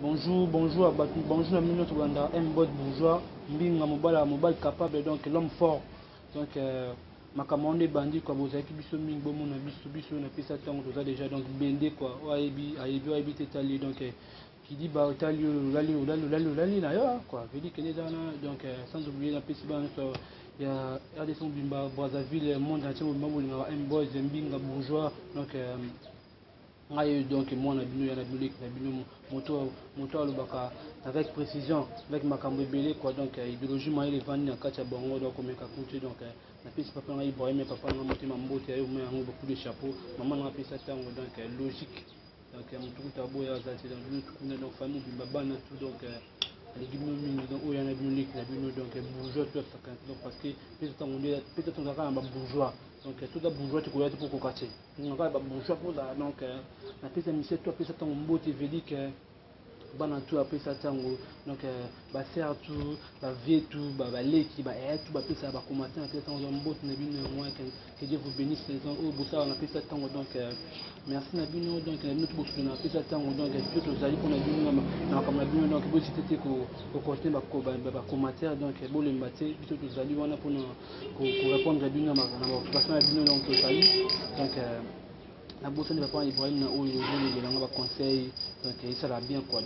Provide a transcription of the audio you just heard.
bonjour à Mino Tuganda, un bot bourgeois, mbinga mobile capable, donc l'homme fort. Donc, ma commande bandit, quoi, vous avez biso ming, bon, mon biso, on a fait ça tant, vous avez déjà, donc, bendé, quoi, aibi, Italie, donc, qui dit, bah, Italie, lali, quoi, veut dire que les donc, sans oublier la PC, il y a RDC Bimba, Brazzaville, monde entier, un boy, mbinga bourgeois, donc, donc moi moto alobaka avec précision avec makambo ebele quoi, donc idéologie moi il est venu na kati ya bango donc komeka kuti donc na pesi papa na Ibrahim papa na motema mbote ayo mais yango beaucoup de chapeau maman na pesa tango donc logique donc moto taboya azati dans le tukuna donc famille baba na tout donc les guillemets mingi donc oya na bino na bino donc bourgeois tout ça donc parce que peut-être on a un bourgeois donc tout le bourgeois tu connais pour quartier donc ba bourgeois pour là donc na pesa mission toi pesa tango mbote veut dire que bana tout après ça tango donc ba faire tout ba vie tout ba leki ba tout ba pesa ba commenter na pesa tango mbote na bino moi que Dieu vous bénisse les gens au bossa na pesa tango donc merci na bino donc na bino tout bossa na pesa tango donc tout tozali pour na bino na comme na bino donc bo c'était ko côté ba commentaire donc bo le maté biso tozali wana pour répondre à bino na occupation na bino donc tozali donc na bossa ne va pas Ibrahim na oyo ba conseil donc ça va bien quoi.